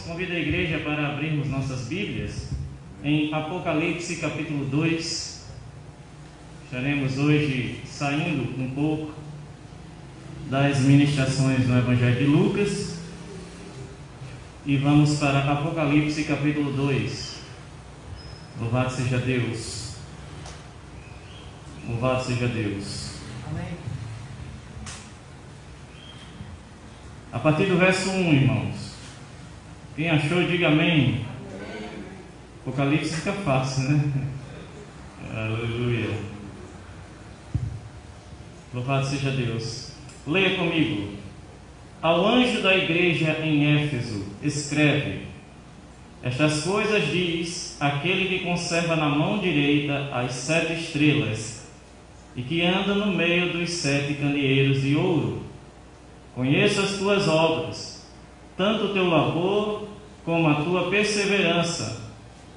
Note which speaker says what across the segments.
Speaker 1: convido a igreja para abrirmos nossas Bíblias em Apocalipse capítulo 2. Estaremos hoje saindo um pouco das ministrações no Evangelho de Lucas e vamos para Apocalipse capítulo 2. Louvado seja Deus. Louvado seja Deus.
Speaker 2: Amém.
Speaker 1: A partir do verso 1, irmãos. Quem achou, diga amém. Apocalipse fica fácil, né? Aleluia. Louvado seja Deus. Leia comigo. Ao anjo da igreja em Éfeso, escreve: estas coisas diz aquele que conserva na mão direita as 7 estrelas e que anda no meio dos 7 candeeiros de ouro. Conheço as tuas obras, tanto o teu labor como a tua perseverança,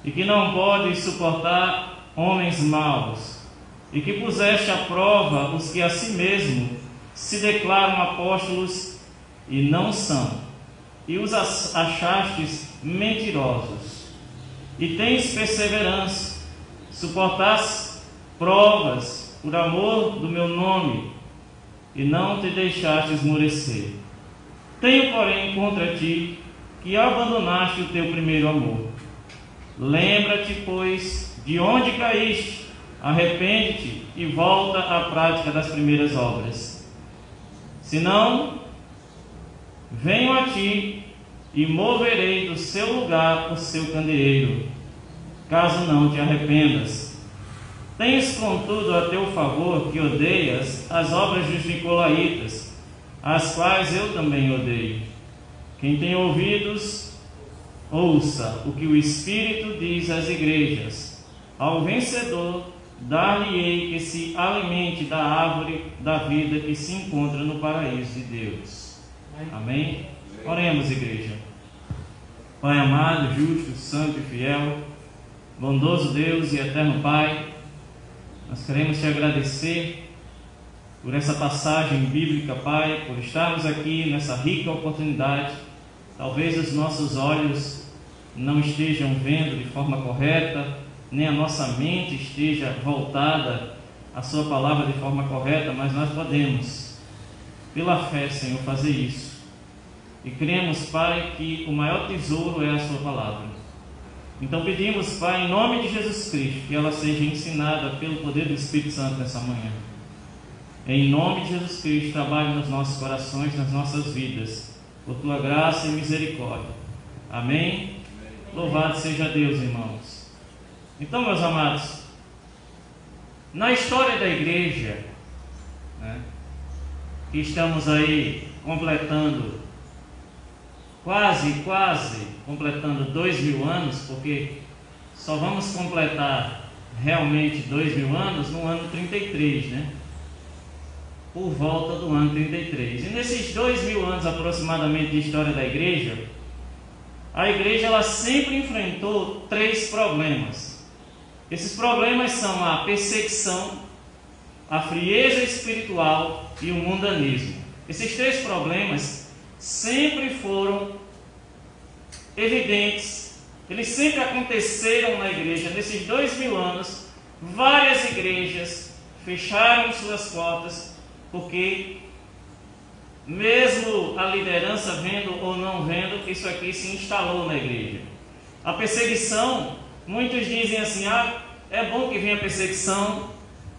Speaker 1: e que não podes suportar homens maus, e que puseste à prova os que a si mesmo se declaram apóstolos e não são, e os achastes mentirosos, e tens perseverança, suportaste provas por amor do meu nome, e não te deixaste esmorecer. Tenho, porém, contra ti que abandonaste o teu primeiro amor. Lembra-te, pois, de onde caíste, arrepende-te e volta à prática das primeiras obras. Senão, venho a ti e moverei do seu lugar o seu candeeiro, caso não te arrependas. Tens, contudo, a teu favor que odeias as obras dos nicolaítas, as quais eu também odeio. Quem tem ouvidos, ouça o que o Espírito diz às igrejas. Ao vencedor, dar-lhe-ei que se alimente da árvore da vida que se encontra no paraíso de Deus. Amém? Oremos, igreja. Pai amado, justo, santo e fiel, bondoso Deus e eterno Pai, nós queremos te agradecer por essa passagem bíblica, Pai, por estarmos aqui nessa rica oportunidade. Talvez os nossos olhos não estejam vendo de forma correta, nem a nossa mente esteja voltada à sua palavra de forma correta, mas nós podemos, pela fé, Senhor, fazer isso. E cremos, Pai, que o maior tesouro é a sua palavra. Então pedimos, Pai, em nome de Jesus Cristo, que ela seja ensinada pelo poder do Espírito Santo nessa manhã. Em nome de Jesus Cristo, trabalhe nos nossos corações, nas nossas vidas, por tua graça e misericórdia. Amém? Louvado seja Deus, irmãos. Então, meus amados, na história da igreja, que estamos aí completando, quase completando 2000 anos, porque só vamos completar realmente 2000 anos no ano 33, né? Por volta do ano 33. E nesses 2000 anos aproximadamente de história da igreja, a igreja ela sempre enfrentou 3 problemas. Esses problemas são a perseguição, a frieza espiritual e o mundanismo. Esses 3 problemas sempre foram evidentes, eles sempre aconteceram na igreja. Nesses 2000 anos, várias igrejas fecharam suas portas, porque mesmo a liderança vendo ou não vendo, isso aqui se instalou na igreja. A perseguição, muitos dizem assim, é bom que venha a perseguição,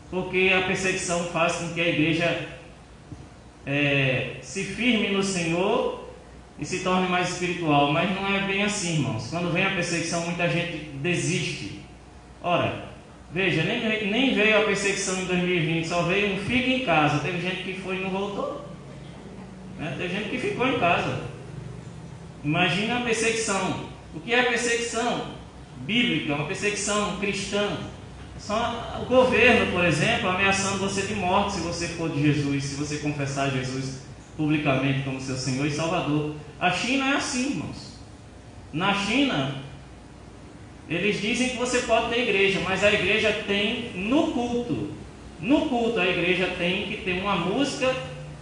Speaker 1: porque a perseguição faz com que a igreja se firme no Senhor e se torne mais espiritual. Mas não é bem assim, irmãos. Quando vem a perseguição, muita gente desiste. Ora, veja, nem veio a perseguição em 2020, só veio um fica em casa. Teve gente que foi e não voltou, né? Teve gente que ficou em casa. Imagina a perseguição. O que é a perseguição bíblica? Uma perseguição cristã. Só o governo, por exemplo, ameaçando você de morte se você for de Jesus, se você confessar Jesus publicamente como seu Senhor e Salvador. A China é assim, irmãos. Na China, eles dizem que você pode ter igreja, mas a igreja tem no culto. No culto a igreja tem que ter uma música,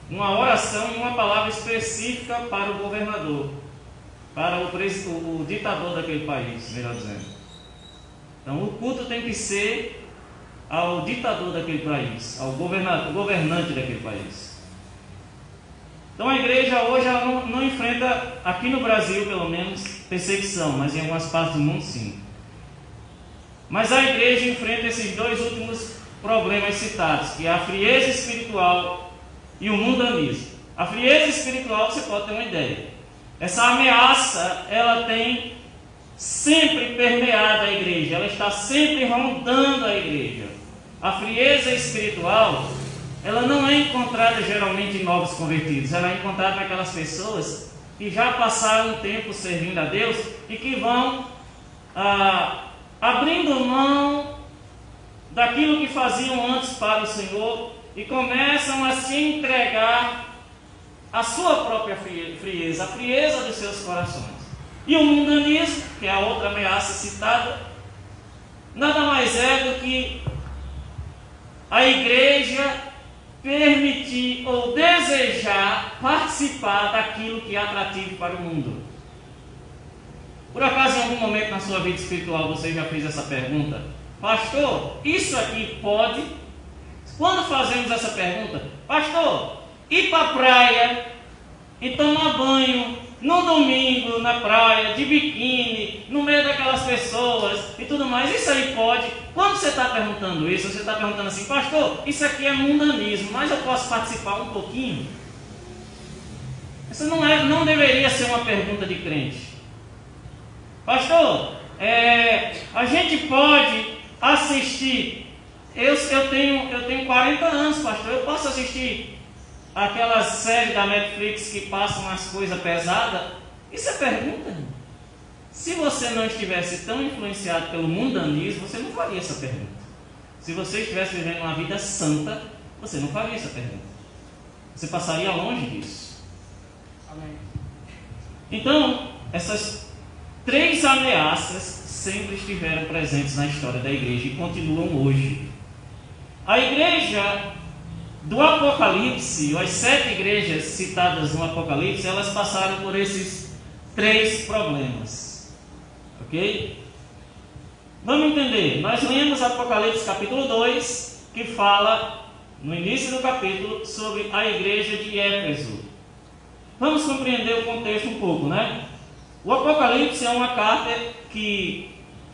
Speaker 1: uma oração e uma palavra específica para o governador. para o ditador daquele país, melhor dizendo. Então o culto tem que ser ao ditador daquele país, ao governante daquele país. Então a igreja hoje ela não enfrenta, aqui no Brasil pelo menos, perseguição, mas em algumas partes do mundo sim. Mas a igreja enfrenta esses dois últimos problemas citados, que é a frieza espiritual e o mundanismo. A frieza espiritual, você pode ter uma ideia. Essa ameaça, ela tem sempre permeado a igreja, ela está sempre rondando a igreja. A frieza espiritual, ela não é encontrada geralmente em novos convertidos, ela é encontrada naquelas pessoas que já passaram um tempo servindo a Deus e que vão abrindo mão daquilo que faziam antes para o Senhor e começam a se entregar à sua própria frieza, a frieza dos seus corações. E o mundanismo, que é a outra ameaça citada, nada mais é do que a igreja permitir ou desejar participar daquilo que é atrativo para o mundo. Por acaso, em algum momento na sua vida espiritual, você já fez essa pergunta? Pastor, isso aqui pode? Quando fazemos essa pergunta, pastor, ir para a praia e tomar banho no domingo na praia, de biquíni, no meio daquelas pessoas e tudo mais, isso aí pode? Quando você está perguntando isso, você está perguntando assim, pastor, isso aqui é mundanismo, mas eu posso participar um pouquinho? Essa não deveria ser uma pergunta de crente. Pastor, a gente pode assistir, eu tenho 40 anos, pastor, eu posso assistir aquelas séries da Netflix que passam umas coisas pesadas? Isso é pergunta. Se você não estivesse tão influenciado pelo mundanismo, você não faria essa pergunta. Se você estivesse vivendo uma vida santa, você não faria essa pergunta. Você passaria longe disso. Amém. Então, essas 3 ameaças sempre estiveram presentes na história da igreja e continuam hoje. A igreja do Apocalipse, as 7 igrejas citadas no Apocalipse, elas passaram por esses 3 problemas. Ok? Vamos entender. Nós lemos Apocalipse capítulo 2, que fala, no início do capítulo, sobre a igreja de Éfeso. Vamos compreender o contexto um pouco, né? O Apocalipse é uma carta que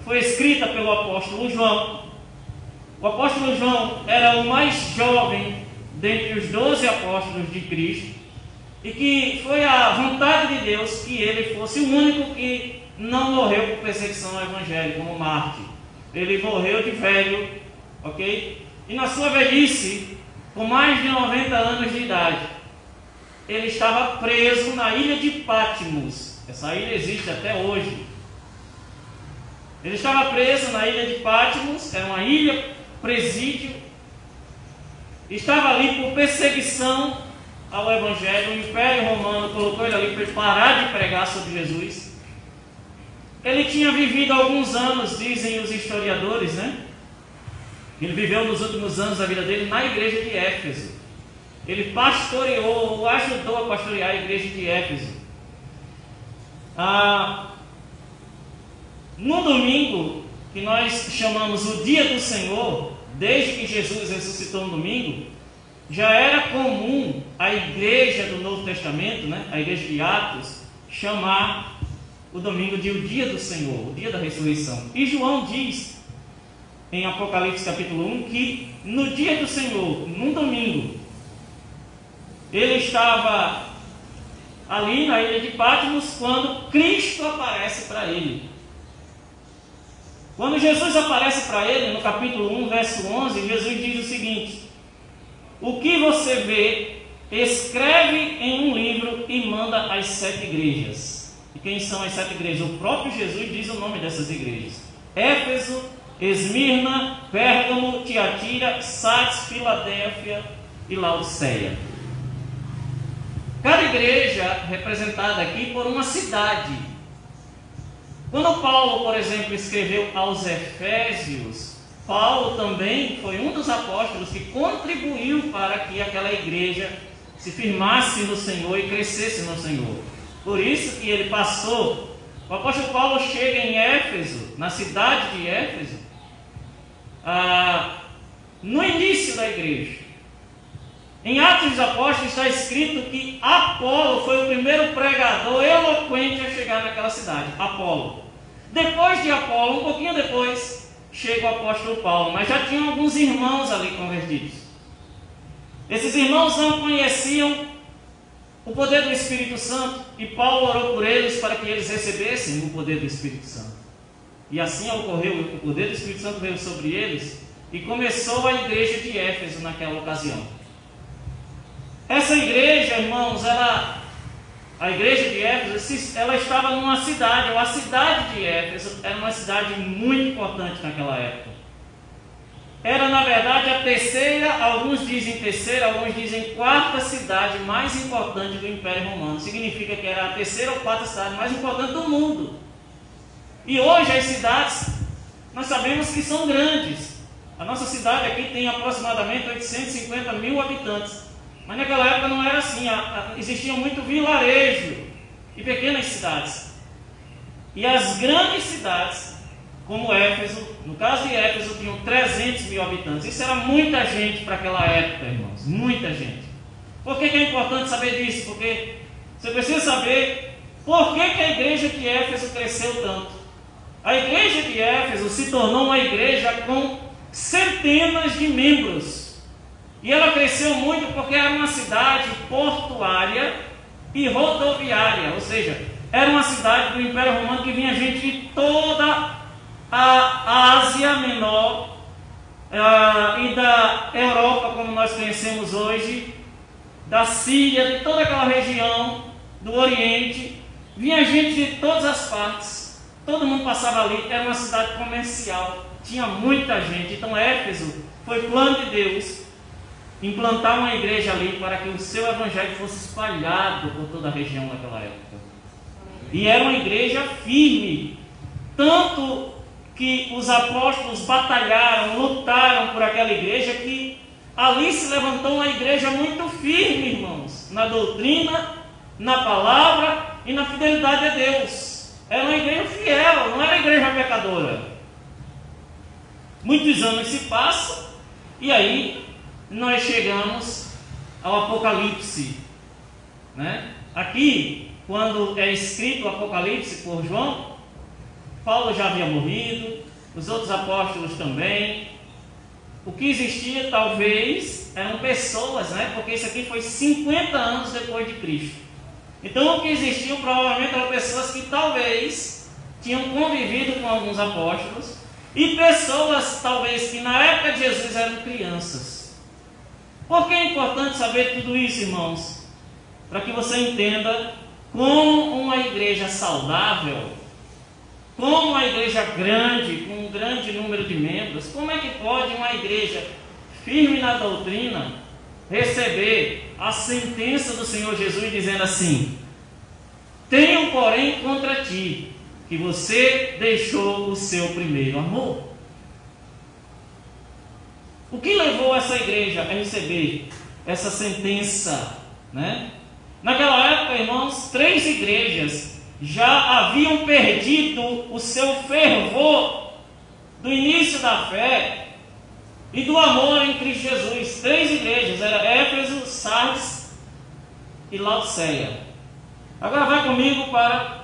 Speaker 1: foi escrita pelo apóstolo João. O apóstolo João era o mais jovem dentre os 12 apóstolos de Cristo e que foi a vontade de Deus que ele fosse o único que não morreu por perseguição ao evangelho, como mártir. Ele morreu de velho, ok? E na sua velhice, com mais de 90 anos de idade, ele estava preso na ilha de Patmos. Essa ilha existe até hoje. Ele estava preso na ilha de Patmos, era uma ilha presídio. Estava ali por perseguição ao evangelho. O Império Romano colocou ele ali para ele parar de pregar sobre Jesus. Ele tinha vivido alguns anos, dizem os historiadores, né? Ele viveu nos últimos anos da vida dele na igreja de Éfeso. Ele pastoreou, ou ajudou a pastorear a igreja de Éfeso. No domingo, que nós chamamos o dia do Senhor, desde que Jesus ressuscitou no domingo, já era comum a igreja do Novo Testamento, né, a igreja de Atos, chamar o domingo de o dia do Senhor, o dia da ressurreição. E João diz, em Apocalipse capítulo 1, que no dia do Senhor, num domingo, ele estava ali na ilha de Patmos quando Cristo aparece para ele. Quando Jesus aparece para ele, no capítulo 1, verso 11, Jesus diz o seguinte: o que você vê, escreve em um livro e manda às 7 igrejas. E quem são as 7 igrejas? O próprio Jesus diz o nome dessas igrejas: Éfeso, Esmirna, Pérgamo, Tiatira, Sardes, Filadélfia e Laodiceia. Cada igreja representada aqui por uma cidade. Quando Paulo, por exemplo, escreveu aos Efésios, Paulo também foi um dos apóstolos que contribuiu para que aquela igreja se firmasse no Senhor e crescesse no Senhor. Por isso que ele passou. O apóstolo Paulo chega em Éfeso, na cidade de Éfeso, no início da igreja. Em Atos dos Apóstolos está escrito que Apolo foi o primeiro pregador eloquente a chegar naquela cidade. Apolo. Depois de Apolo, um pouquinho depois, chega o apóstolo Paulo, mas já tinham alguns irmãos ali convertidos. Esses irmãos não conheciam o poder do Espírito Santo, e Paulo orou por eles para que eles recebessem o poder do Espírito Santo. E assim ocorreu, o poder do Espírito Santo veio sobre eles, e começou a igreja de Éfeso naquela ocasião. Essa igreja, irmãos, a igreja de Éfeso, ela estava numa cidade, ou a cidade de Éfeso era uma cidade muito importante naquela época. Era, na verdade, a terceira, alguns dizem terceira, alguns dizem quarta cidade mais importante do Império Romano. Significa que era a terceira ou quarta cidade mais importante do mundo. E hoje as cidades, nós sabemos que são grandes. A nossa cidade aqui tem aproximadamente 850 mil habitantes. Mas naquela época não era assim. Existia muito vilarejo e pequenas cidades. E as grandes cidades, como Éfeso, no caso de Éfeso, tinham 300 mil habitantes. Isso era muita gente para aquela época, irmãos. Muita gente. Por que é importante saber disso? Porque você precisa saber por que a igreja de Éfeso cresceu tanto. A igreja de Éfeso se tornou uma igreja com centenas de membros. E ela cresceu muito porque era uma cidade portuária e rodoviária. Ou seja, era uma cidade do Império Romano que vinha gente de toda a Ásia Menor e da Europa, como nós conhecemos hoje, da Síria, de toda aquela região do Oriente. Vinha gente de todas as partes, todo mundo passava ali. Era uma cidade comercial, tinha muita gente. Então Éfeso foi plano de Deus implantar uma igreja ali para que o seu evangelho fosse espalhado por toda a região naquela época. E era uma igreja firme, tanto que os apóstolos batalharam, lutaram por aquela igreja, que ali se levantou uma igreja muito firme, irmãos, na doutrina, na palavra e na fidelidade a Deus. Era uma igreja fiel, não era uma igreja pecadora. Muitos anos se passam e aí nós chegamos ao Apocalipse, né? Aqui, quando é escrito o Apocalipse por João, Paulo já havia morrido, os outros apóstolos também. O que existia talvez eram pessoas, né? Porque isso aqui foi 50 anos depois de Cristo. Então o que existiam provavelmente eram pessoas que talvez tinham convivido com alguns apóstolos, e pessoas talvez que na época de Jesus eram crianças. Por que é importante saber tudo isso, irmãos? Para que você entenda como uma igreja saudável, como uma igreja grande, com um grande número de membros, como é que pode uma igreja firme na doutrina receber a sentença do Senhor Jesus dizendo assim: tenho porém contra ti que você deixou o seu primeiro amor. O que levou essa igreja a receber essa sentença, né? Naquela época, irmãos, 3 igrejas já haviam perdido o seu fervor do início da fé e do amor em Cristo Jesus. 3 igrejas, era Éfeso, Sardes e Laodiceia. Agora vai comigo para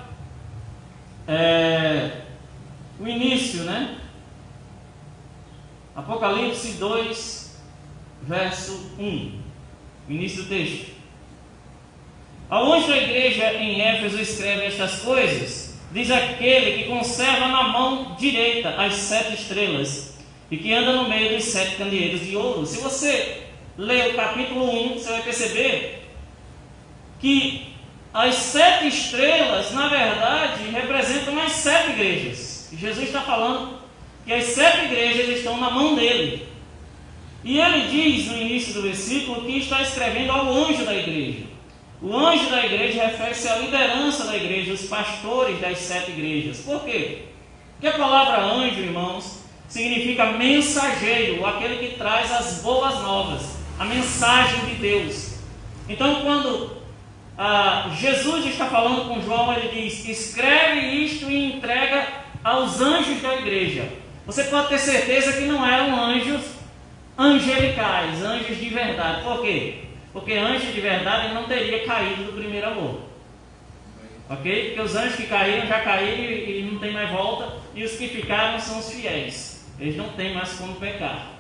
Speaker 1: o início, né? Apocalipse 2, verso 1, o início do texto. Ao anjo da igreja em Éfeso escreve estas coisas: diz aquele que conserva na mão direita as 7 estrelas e que anda no meio dos 7 candeeiros de ouro. Se você ler o capítulo 1, você vai perceber que as 7 estrelas, na verdade, representam as 7 igrejas. Jesus está falando que as 7 igrejas estão na mão dele. E ele diz no início do versículo que está escrevendo ao anjo da igreja. O anjo da igreja refere-se à liderança da igreja, os pastores das 7 igrejas. Por quê? Porque a palavra anjo, irmãos, significa mensageiro, aquele que traz as boas novas, a mensagem de Deus. Então, quando Jesus está falando com João, ele diz: escreve isto e entrega aos anjos da igreja. Você pode ter certeza que não eram anjos angelicais, anjos de verdade. Por quê? Porque anjo de verdade não teria caído do primeiro amor. Ok? Porque os anjos que caíram já caíram e não tem mais volta, e os que ficaram são os fiéis. Eles não têm mais como pecar.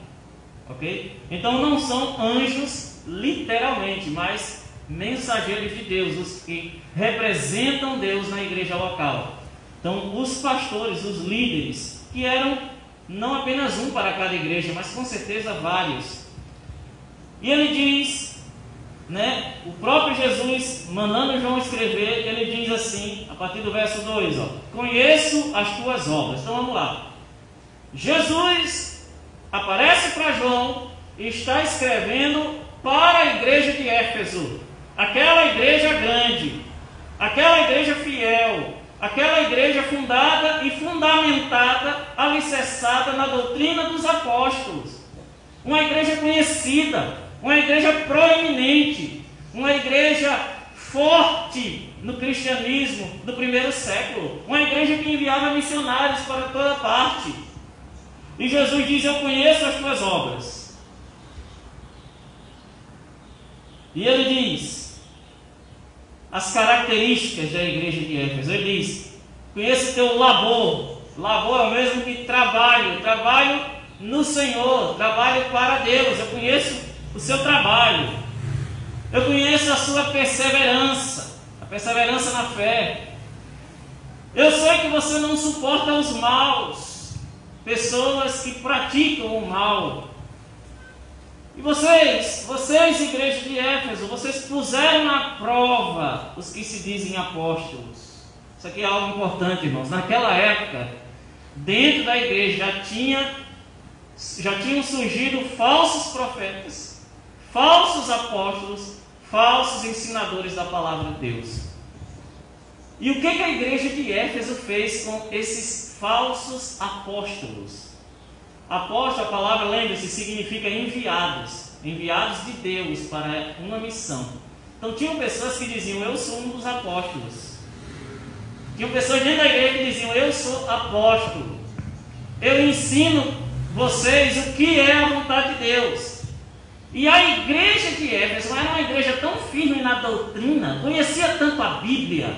Speaker 1: Ok? Então não são anjos literalmente, mas mensageiros de Deus, os que representam Deus na igreja local. Então os pastores, os líderes, que eram não apenas um para cada igreja, mas com certeza vários. E ele diz, o próprio Jesus, mandando João escrever, ele diz assim, a partir do verso 2, conheço as tuas obras. Então vamos lá. Jesus aparece para João e está escrevendo para a igreja de Éfeso, aquela igreja grande, aquela igreja fiel, aquela igreja fundada e fundamentada, alicerçada na doutrina dos apóstolos, uma igreja conhecida, uma igreja proeminente, uma igreja forte no cristianismo do primeiro século, uma igreja que enviava missionários para toda parte. E Jesus diz: eu conheço as tuas obras. E ele diz as características da igreja de Éfeso. Ele diz: conheço o teu labor. Labor é o mesmo que trabalho. Trabalho no Senhor, trabalho para Deus. Eu conheço o seu trabalho. Eu conheço a sua perseverança, a perseverança na fé. Eu sei que você não suporta os maus, pessoas que praticam o mal. E vocês, igreja de Éfeso, vocês puseram à prova os que se dizem apóstolos. Isso aqui é algo importante, irmãos. Naquela época, dentro da igreja já tinham surgido falsos profetas, falsos apóstolos, falsos ensinadores da palavra de Deus. E o que a igreja de Éfeso fez com esses falsos apóstolos? Apóstolo, a palavra, lembre-se, significa enviados, enviados de Deus para uma missão. Então tinham pessoas que diziam: eu sou um dos apóstolos. Tinham pessoas dentro da igreja que diziam: eu sou apóstolo, eu ensino vocês o que é a vontade de Deus. E a igreja de Éfeso era uma igreja tão firme na doutrina, conhecia tanto a Bíblia,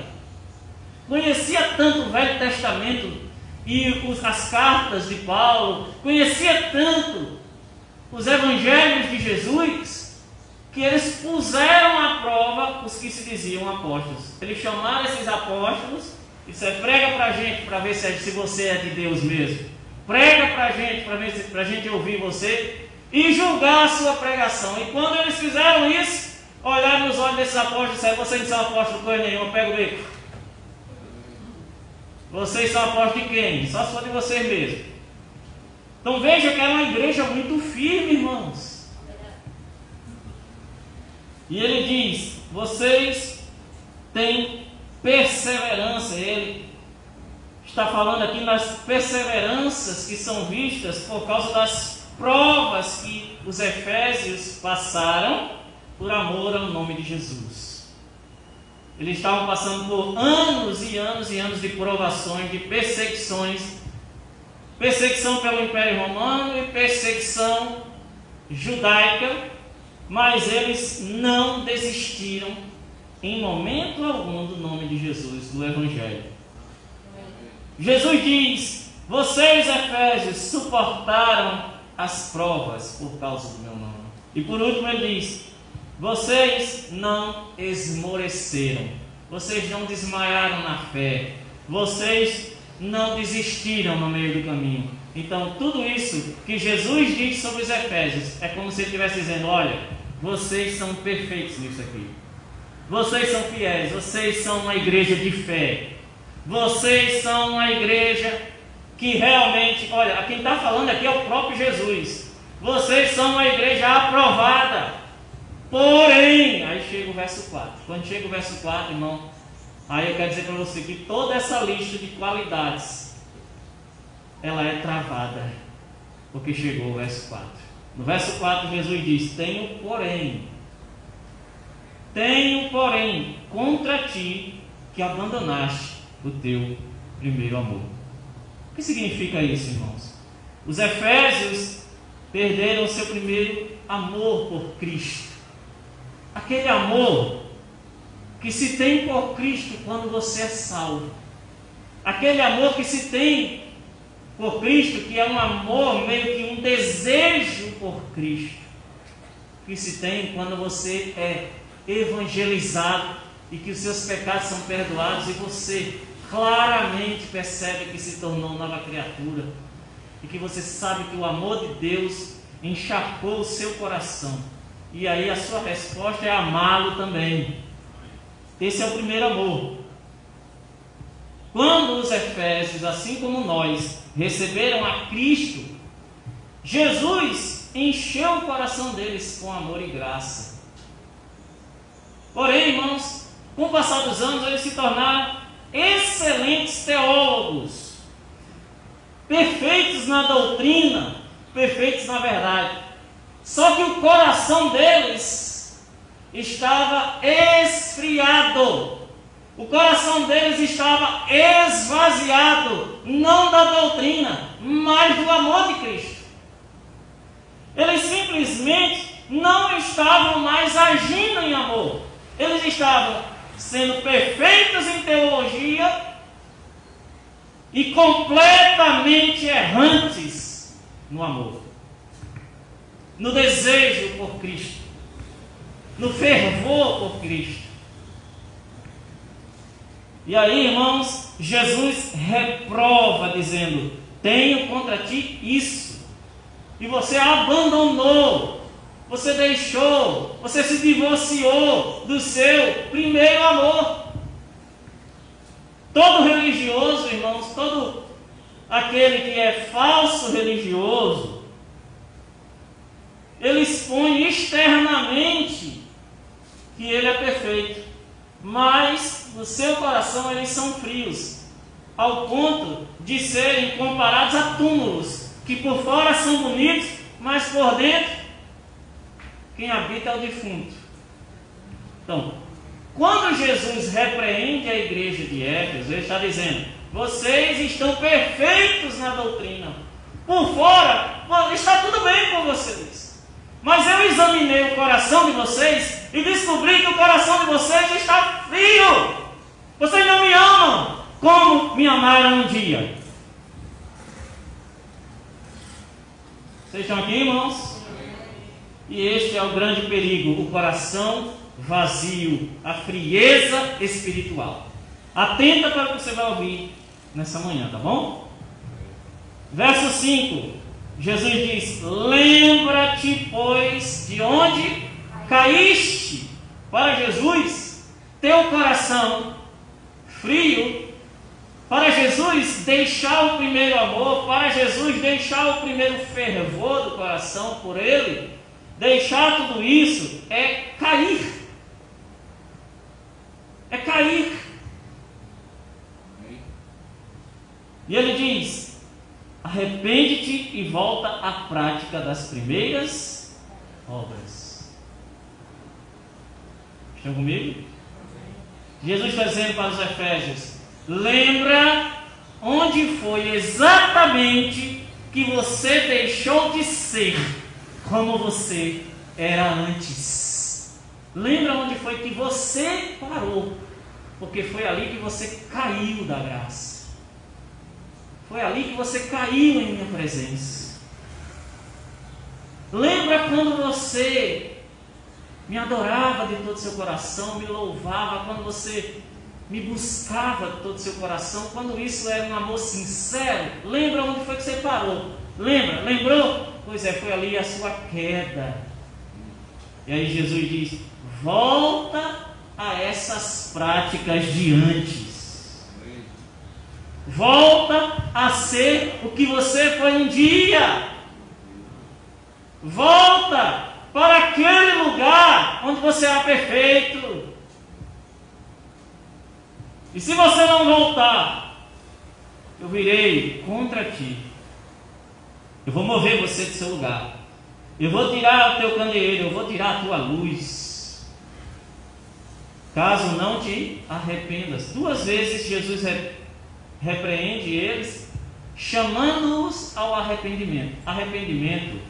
Speaker 1: conhecia tanto o Velho Testamento e as cartas de Paulo, conhecia tanto os evangelhos de Jesus, que eles puseram à prova os que se diziam apóstolos. Eles chamaram esses apóstolos e disseram: prega para a gente, para ver se você é de Deus mesmo. Prega para a gente, para a gente ouvir você e julgar a sua pregação. E quando eles fizeram isso, olharam nos olhos desses apóstolos e disseram: vocês não são apóstolos de coisa nenhuma, pega o beco. Vocês são apóstolos de quem? Só se for de vocês mesmo. Então veja que era uma igreja muito firme, irmãos. E ele diz: vocês têm perseverança. Ele está falando aqui nas perseveranças que são vistas por causa das provas que os efésios passaram por amor ao nome de Jesus. Eles estavam passando por anos e anos e anos de provações, de perseguições. Perseguição pelo Império Romano e perseguição judaica. Mas eles não desistiram em momento algum do nome de Jesus, do Evangelho. Jesus diz: vocês, efésios, suportaram as provas por causa do meu nome. E por último ele diz: vocês não esmoreceram, vocês não desmaiaram na fé, vocês não desistiram no meio do caminho. Então tudo isso que Jesus diz sobre os efésios é como se ele estivesse dizendo: olha, vocês são perfeitos nisso aqui, vocês são fiéis, vocês são uma igreja de fé, vocês são uma igreja que realmente, olha, quem está falando aqui é o próprio Jesus. Vocês são uma igreja aprovada. Porém, aí chega o verso 4. Quando chega o verso 4, irmão, aí eu quero dizer para você que toda essa lista de qualidades, ela é travada, porque chegou o verso 4. No verso 4, Jesus diz: tenho tenho, porém, contra ti que abandonaste o teu primeiro amor. O que significa isso, irmãos? Os efésios perderam o seu primeiro amor por Cristo. Aquele amor que se tem por Cristo quando você é salvo. Aquele amor que se tem por Cristo, que é um amor, meio que um desejo por Cristo, que se tem quando você é evangelizado e que os seus pecados são perdoados e você claramente percebe que se tornou nova criatura e que você sabe que o amor de Deus encharcou o seu coração, e aí a sua resposta é amá-lo também. Esse é o primeiro amor. Quando os efésios, assim como nós, receberam a Cristo, Jesus encheu o coração deles com amor e graça. Porém, irmãos, com o passar dos anos, eles se tornaram excelentes teólogos, perfeitos na doutrina, perfeitos na verdade. Só que o coração deles estava esfriado. O coração deles estava esvaziado, não da doutrina, mas do amor de Cristo. Eles simplesmente não estavam mais agindo em amor. Eles estavam sendo perfeitos em teologia e completamente errantes no amor, no desejo por Cristo, no fervor por Cristo. E aí, irmãos, Jesus reprova dizendo: tenho contra ti isso. E você abandonou, você deixou, você se divorciou do seu primeiro amor. Todo religioso, irmãos, todo aquele que é falso religioso, ele expõe externamente que ele é perfeito, mas no seu coração eles são frios, ao ponto de serem comparados a túmulos, que por fora são bonitos, mas por dentro, quem habita é o defunto. Então, quando Jesus repreende a igreja de Éfeso, ele está dizendo: vocês estão perfeitos na doutrina, por fora está tudo bem com vocês, mas eu examinei o coração de vocês e descobri que o coração de vocês está frio. Vocês não me amam como me amaram um dia. Vocês estão aqui, irmãos? E este é o grande perigo: o coração vazio, a frieza espiritual. Atenta para o que você vai ouvir nessa manhã, tá bom? Verso 5, Jesus diz: lembra-te, pois, de onde caíste. Para Jesus, teu coração frio, para Jesus deixar o primeiro amor, para Jesus deixar o primeiro fervor do coração por Ele, deixar tudo isso é cair. É cair. E Ele diz: arrepende-te e volta à prática das primeiras obras. Estão comigo? Jesus está dizendo para os Efésios: lembra onde foi exatamente que você deixou de ser como você era antes. Lembra onde foi que você parou, porque foi ali que você caiu da graça. Foi ali que você caiu em minha presença. Lembra quando você me adorava de todo o seu coração, me louvava, quando você me buscava de todo o seu coração, quando isso era um amor sincero. Lembra onde foi que você parou? Lembra? Lembrou? Pois é, foi ali a sua queda. E aí Jesus diz: volta a essas práticas de antes. Volta a ser o que você foi um dia. Volta para aquele lugar onde você era perfeito. E se você não voltar, eu virei contra ti. Eu vou mover você do seu lugar. Eu vou tirar o teu candeeiro, eu vou tirar a tua luz. caso não te arrependas. 2 vezes Jesus repreende eles, chamando-os ao arrependimento. Arrependimento,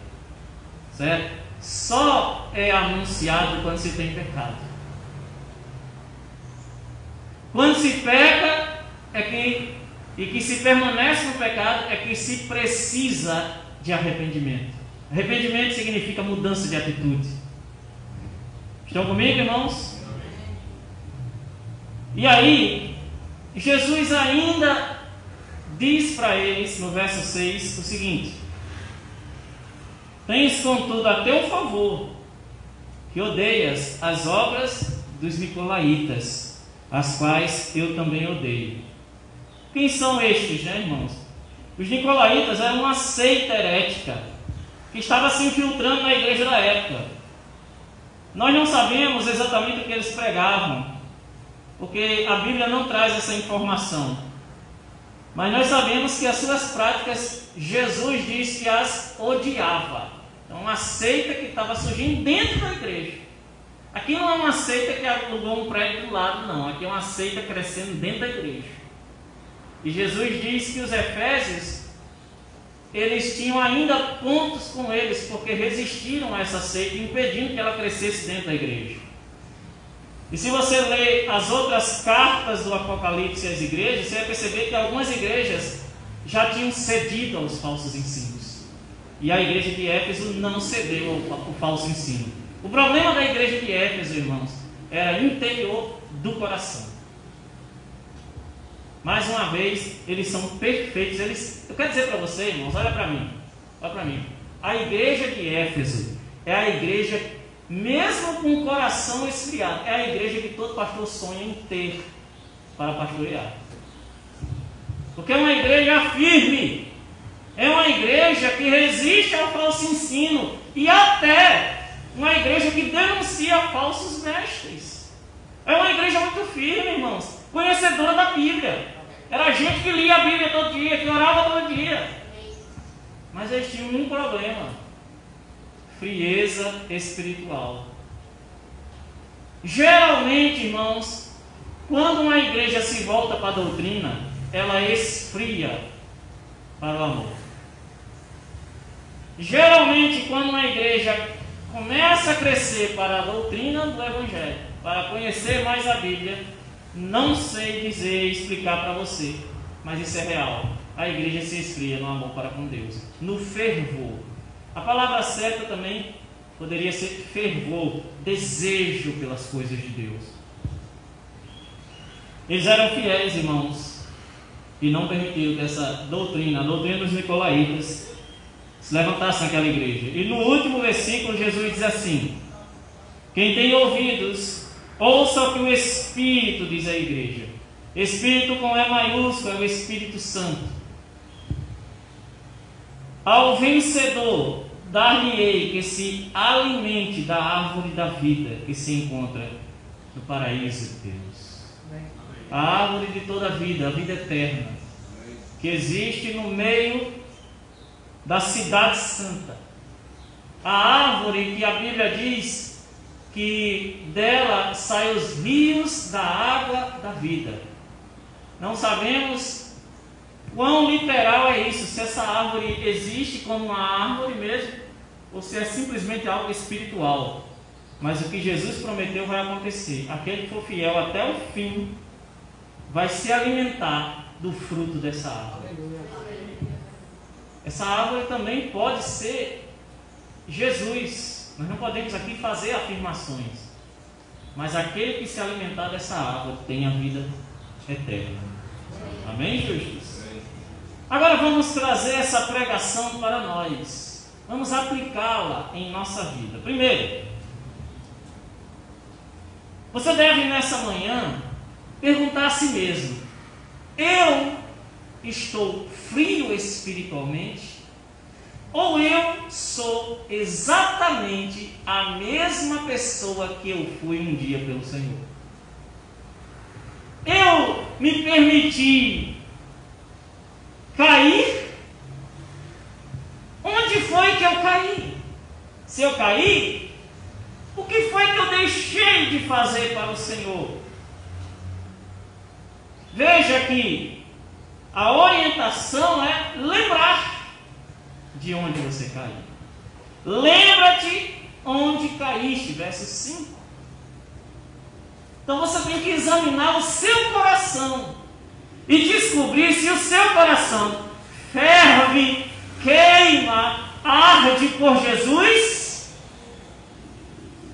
Speaker 1: certo? Só é anunciado quando se tem pecado. Quando se peca, e que se permanece no pecado, é que se precisa de arrependimento. Arrependimento significa mudança de atitude. Estão comigo, irmãos? E aí, Jesus ainda diz para eles, no verso 6, o seguinte: tens contudo a teu favor, que odeias as obras dos nicolaítas, as quais eu também odeio. Quem são estes, né, irmãos? Os nicolaítas eram uma seita herética que estava se infiltrando na igreja da época. Nós não sabemos exatamente o que eles pregavam, porque a Bíblia não traz essa informação. Mas nós sabemos que as suas práticas, Jesus disse que as odiava. Então, uma seita que estava surgindo dentro da igreja. Aqui não é uma seita que alugou um prédio do lado, não. Aqui é uma seita crescendo dentro da igreja. E Jesus disse que os efésios, eles tinham ainda pontos com eles, porque resistiram a essa seita, impedindo que ela crescesse dentro da igreja. E se você ler as outras cartas do Apocalipse às igrejas, você vai perceber que algumas igrejas já tinham cedido aos falsos ensinos. E a igreja de Éfeso não cedeu ao falso ensino. O problema da igreja de Éfeso, irmãos, era interior do coração. Mais uma vez, eles são perfeitos. Eu quero dizer para você, irmãos, olha para mim. A igreja de Éfeso é a igreja, mesmo com o coração esfriado, é a igreja que todo pastor sonha em ter para pastorear. Porque é uma igreja firme, é uma igreja que resiste ao falso ensino e até uma igreja que denuncia falsos mestres. É uma igreja muito firme, irmãos, conhecedora da Bíblia. Era gente que lia a Bíblia todo dia, que orava todo dia. Mas eles tinham um problema: frieza espiritual. Geralmente, irmãos, quando uma igreja se volta para a doutrina, ela esfria para o amor. Geralmente, quando uma igreja começa a crescer para a doutrina do Evangelho, para conhecer mais a Bíblia, não sei dizer e explicar para você, mas isso é real. A igreja se esfria no amor para com Deus, no fervor. A palavra certa também poderia ser fervor, desejo pelas coisas de Deus. Eles eram fiéis, irmãos, e não permitiram que essa doutrina, a doutrina dos nicolaítas, se levantasse naquela igreja. E no último versículo, Jesus diz assim: quem tem ouvidos, ouça o que o Espírito diz à igreja. Espírito com E maiúsculo é o Espírito Santo. Ao vencedor, dar-lhe-ei que se alimente da árvore da vida que se encontra no paraíso de Deus. A árvore de toda a vida eterna, que existe no meio da cidade santa. A árvore que a Bíblia diz que dela saem os rios da água da vida. Não sabemos quão literal é isso, se essa árvore existe como uma árvore mesmo, ou se é simplesmente algo espiritual. Mas o que Jesus prometeu vai acontecer. Aquele que for fiel até o fim vai se alimentar do fruto dessa árvore. Essa árvore também pode ser Jesus. Nós não podemos aqui fazer afirmações, mas aquele que se alimentar dessa árvore tem a vida eterna. Amém, justos? Agora vamos trazer essa pregação para nós. Vamos aplicá-la em nossa vida. Primeiro, você deve nessa manhã perguntar a si mesmo: eu estou frio espiritualmente? Ou eu sou exatamente a mesma pessoa que eu fui um dia pelo Senhor? Eu me permiti cair? Onde foi que eu caí? Se eu caí, o que foi que eu deixei vontade de fazer para o Senhor. Veja que a orientação é lembrar de onde você caiu. Lembra-te onde caíste, verso 5. Então você tem que examinar o seu coração e descobrir se o seu coração ferve, queima, arde por Jesus,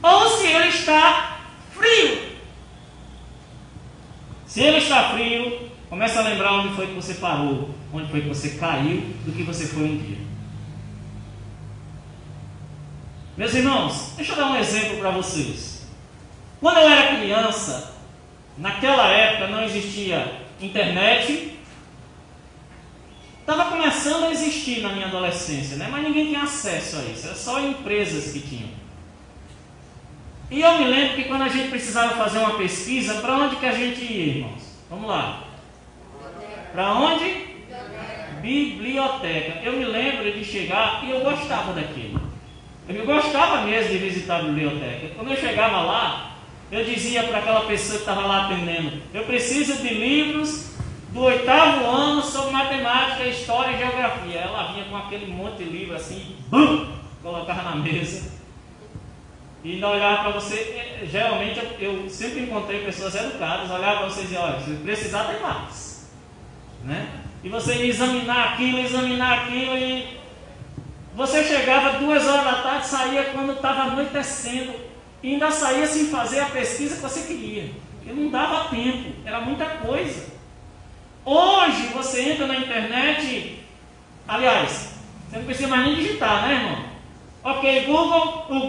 Speaker 1: ou se ele está frio. Se ele está frio, começa a lembrar onde foi que você parou, onde foi que você caiu, do que você foi um dia. Meus irmãos, deixa eu dar um exemplo para vocês. Quando eu era criança, naquela época não existia internet. Estava começando a existir na minha adolescência, né? Mas ninguém tinha acesso a isso, era só empresas que tinham. E eu me lembro que quando a gente precisava fazer uma pesquisa, para onde que a gente ia, irmãos? Vamos lá. Para onde? Biblioteca. Eu me lembro de chegar e eu gostava daquilo. Eu gostava mesmo de visitar a biblioteca. Quando eu chegava lá, eu dizia para aquela pessoa que estava lá atendendo: eu preciso de livros do 8º ano sobre matemática, história e geografia. Ela vinha com aquele monte de livro assim, colocava na mesa. E não olhava para você. Geralmente eu sempre encontrei pessoas educadas, olhava para você e dizia: olha, se precisar tem mais, né? E você ia examinar aquilo, e você chegava 2 horas da tarde, saía quando estava anoitecendo, e ainda saía sem fazer a pesquisa que você queria, porque não dava tempo, era muita coisa. Hoje você entra na internet, aliás, você não precisa mais nem digitar, né, irmão? Ok, Google, o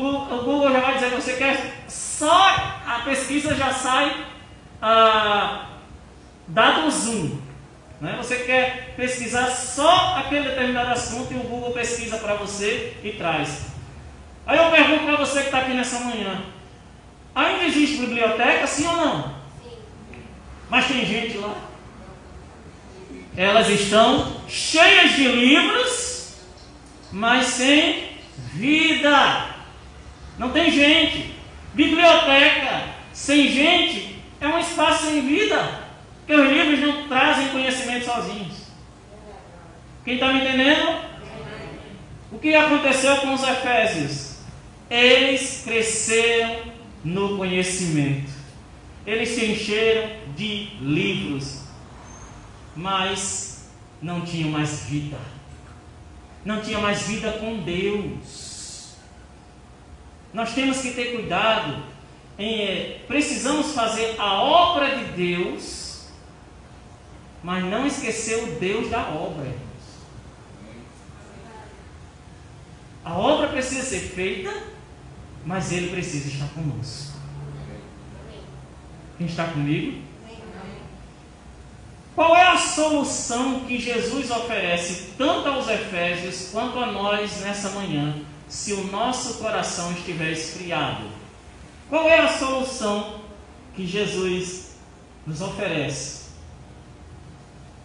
Speaker 1: Google já vai dizer que você quer, só a pesquisa já sai dado o zoom, né? Você quer pesquisar só aquele determinado assunto e o Google pesquisa para você e traz. Aí eu pergunto para você que está aqui nessa manhã: ainda existe biblioteca, sim ou não? Sim. Mas tem gente lá. Elas estão cheias de livros, mas sem vida. Não tem gente. Biblioteca sem gente é um espaço sem vida, porque os livros não trazem conhecimento sozinhos. Quem está me entendendo? O que aconteceu com os efésios? Eles cresceram no conhecimento, eles se encheram de livros, mas não tinham mais vida. Não tinha mais vida com Deus. Nós temos que ter cuidado. Precisamos fazer a obra de Deus, mas não esquecer o Deus da obra. A obra precisa ser feita, mas Ele precisa estar conosco. Quem está comigo? Qual é a solução que Jesus oferece tanto aos Efésios quanto a nós nessa manhã, se o nosso coração estiver esfriado? Qual é a solução que Jesus nos oferece?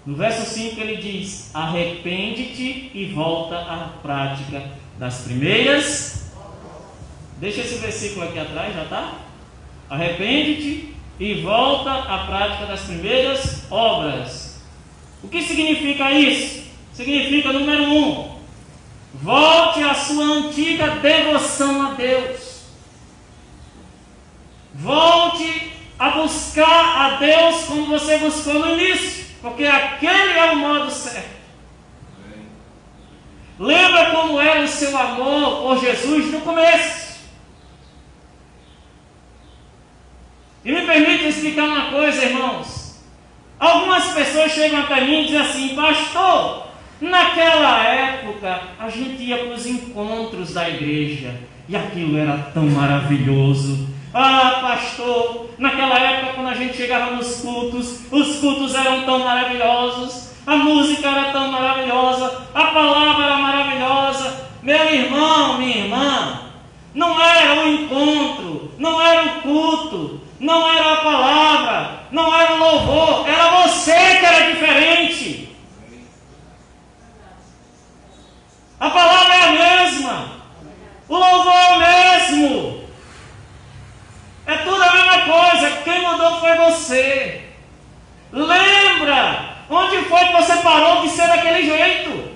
Speaker 1: No verso 5 ele diz: arrepende-te e volta à prática das primeiras. Deixa esse versículo aqui atrás, já está? Arrepende-te e volta à prática das primeiras obras. O que significa isso? Significa, número 1, volte à sua antiga devoção a Deus. Volte a buscar a Deus como você buscou no início, porque aquele é o modo certo. Lembra como era o seu amor por Jesus no começo? E me permite explicar uma coisa, irmãos. Algumas pessoas chegam até mim e dizem assim: pastor, naquela época a gente ia para os encontros da igreja e aquilo era tão maravilhoso. Ah, pastor, naquela época quando a gente chegava nos cultos, os cultos eram tão maravilhosos, a música era tão maravilhosa, a palavra era maravilhosa. Meu irmão, minha irmã, não era o encontro, não era o culto, não era a palavra, não era o louvor, era você que era diferente. A palavra é a mesma, o louvor é o mesmo, é tudo a foi você. Lembra onde foi que você parou de ser daquele jeito.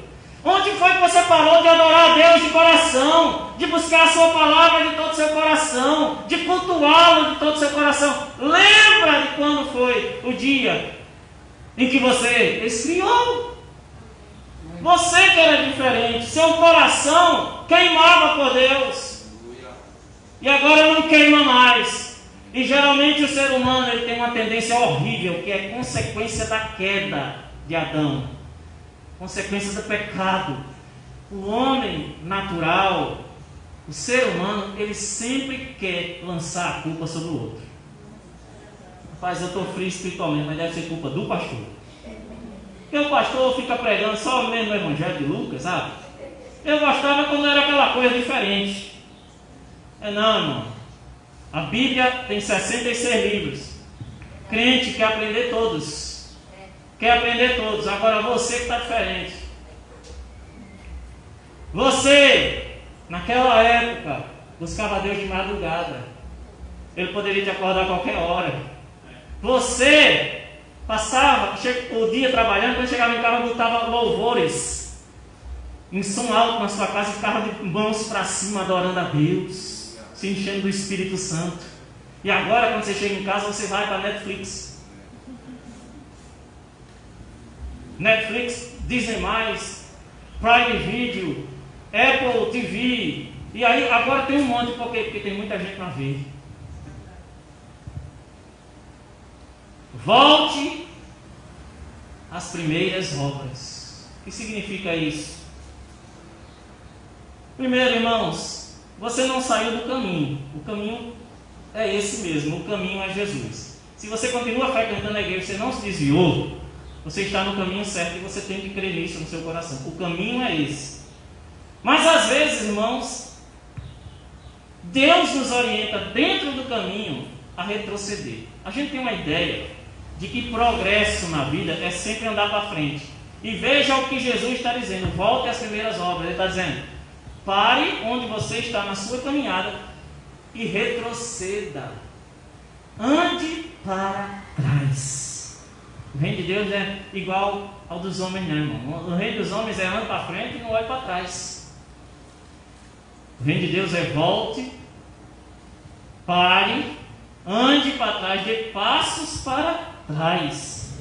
Speaker 1: Onde foi que você parou de adorar a Deus de coração, de buscar a sua palavra de todo o seu coração, de cultuá-lo de todo o seu coração. Lembra de quando foi o dia em que você esfriou. Você que era diferente, seu coração queimava por Deus. E agora não queima mais. E geralmente o ser humano ele tem uma tendência horrível, que é consequência da queda de Adão. Consequência do pecado. O homem natural, o ser humano, ele sempre quer lançar a culpa sobre o outro. Rapaz, eu estou frio espiritualmente, mas deve ser culpa do pastor. Porque o pastor fica pregando só mesmo no Evangelho de Lucas, sabe? Eu gostava quando era aquela coisa diferente. Não, irmão. A Bíblia tem 66 livros. Crente quer aprender todos. Quer aprender todos. Agora você que está diferente. Você, naquela época, buscava Deus de madrugada. Ele poderia te acordar a qualquer hora. Você passava o dia trabalhando, quando chegava em casa, botava louvores em som alto na sua casa e ficava de mãos para cima adorando a Deus, se enchendo do Espírito Santo. E agora, quando você chega em casa, você vai para Netflix. Netflix, Disney+, Prime Video, Apple TV. E aí agora tem um monte, por quê? Porque tem muita gente para ver. Volte às primeiras obras. O que significa isso? Primeiro, irmãos, você não saiu do caminho. O caminho é esse mesmo, o caminho é Jesus. Se você continua frequentando a igreja, você não se desviou, você está no caminho certo e você tem que crer nisso no seu coração. O caminho é esse. Mas às vezes, irmãos, Deus nos orienta dentro do caminho a retroceder. A gente tem uma ideia de que progresso na vida é sempre andar para frente. E veja o que Jesus está dizendo. Volte às primeiras obras. Ele está dizendo: pare onde você está na sua caminhada e retroceda. Ande para trás. O reino de Deus é igual ao dos homens, não, irmão. O reino dos homens é ande para frente e não olhe para trás. O reino de Deus é volte, pare, ande para trás, dê passos para trás.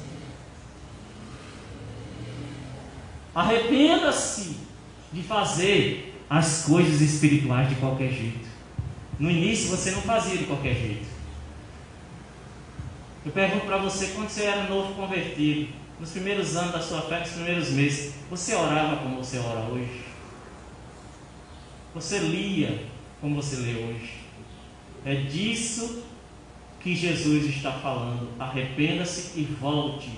Speaker 1: Arrependa-se de fazer as coisas espirituais de qualquer jeito. No início você não fazia de qualquer jeito. Eu pergunto para você, quando você era novo convertido, nos primeiros anos da sua fé, nos primeiros meses, você orava como você ora hoje? Você lia como você lê hoje? É disso que Jesus está falando. Arrependa-se e volte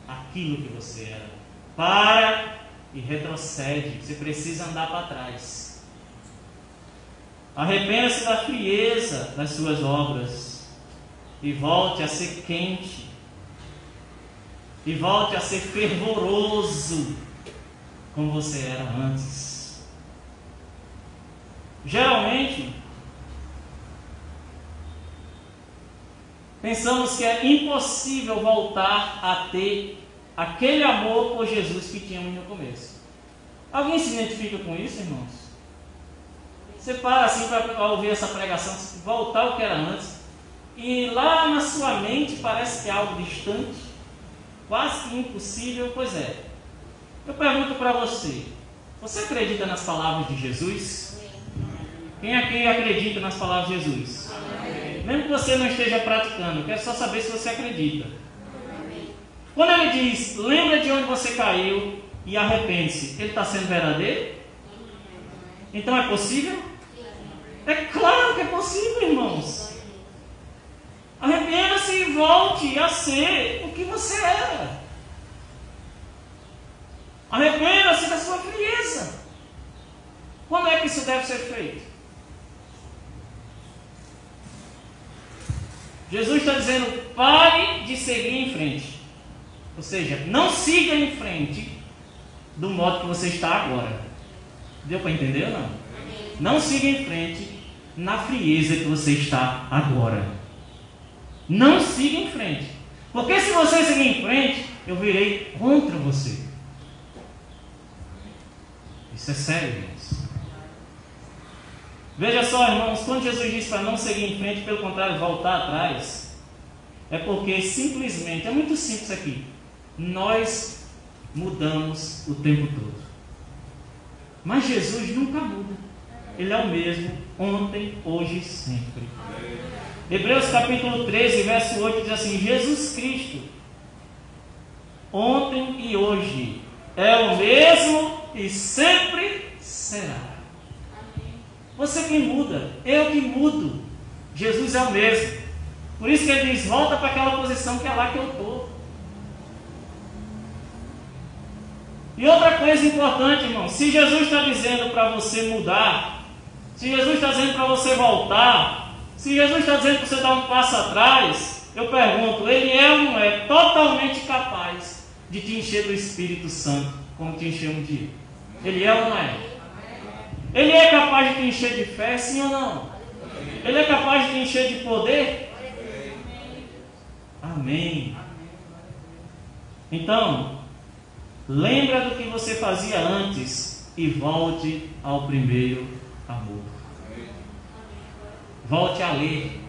Speaker 1: àquilo que você era. Para e retrocede. Você precisa andar para trás. Arrependa-se da frieza das suas obras e volte a ser quente. E volte a ser fervoroso como você era antes. Geralmente, pensamos que é impossível voltar a ter aquele amor por Jesus que tínhamos no começo. Alguém se identifica com isso, irmãos? Você para assim para ouvir essa pregação, voltar ao que era antes, e lá na sua mente parece que é algo distante, quase que impossível. Pois é. Eu pergunto para você: você acredita nas palavras de Jesus? Quem aqui acredita nas palavras de Jesus? Amém. Mesmo que você não esteja praticando, eu quero só saber se você acredita. Amém. Quando ele diz, lembra de onde você caiu e arrepende-se, ele está sendo verdadeiro? Então é possível? É claro que é possível, irmãos. Arrependa-se e volte a ser o que você era. Arrependa-se da sua frieza. Quando é que isso deve ser feito? Jesus está dizendo: pare de seguir em frente. Ou seja, não siga em frente do modo que você está agora. Deu para entender ou não? Não siga em frente na frieza que você está agora. Não siga em frente. Porque se você seguir em frente, eu virei contra você. Isso é sério, irmãos. Veja só, irmãos, quando Jesus diz para não seguir em frente, pelo contrário, voltar atrás, é porque simplesmente, é muito simples aqui, nós mudamos o tempo todo. Mas Jesus nunca muda. Ele é o mesmo, ontem, hoje e sempre. Hebreus capítulo 13, verso 8 diz assim: Jesus Cristo, ontem e hoje, é o mesmo e sempre será. Você que muda, eu que mudo. Jesus é o mesmo. Por isso que ele diz: volta para aquela posição que é lá que eu estou. E outra coisa importante, irmão, se Jesus está dizendo para você mudar, se Jesus está dizendo para você voltar, se Jesus está dizendo para você dar um passo atrás, eu pergunto, ele é ou não é totalmente capaz de te encher do Espírito Santo, como te encheu um dia? Ele é ou não é? Ele é capaz de te encher de fé, sim ou não? Ele é capaz de te encher de poder? Amém. Então, lembra do que você fazia antes e volte ao primeiro amor. Volte a ler.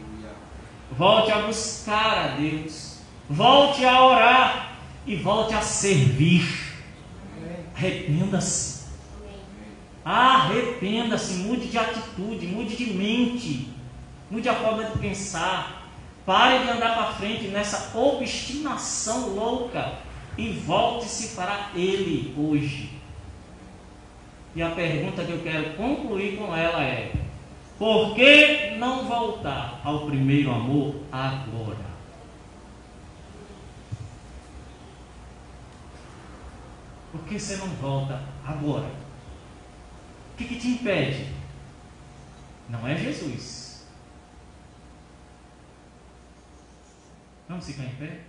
Speaker 1: Volte a buscar a Deus. Volte a orar e volte a servir. Arrependa-se. Arrependa-se, mude de atitude, mude de mente, mude a forma de pensar. Pare de andar para frente nessa obstinação louca e volte-se para Ele hoje. E a pergunta que eu quero concluir com ela é: por que não voltar ao primeiro amor agora? Por que você não volta agora? O que te impede? Não é Jesus. Vamos ficar em pé?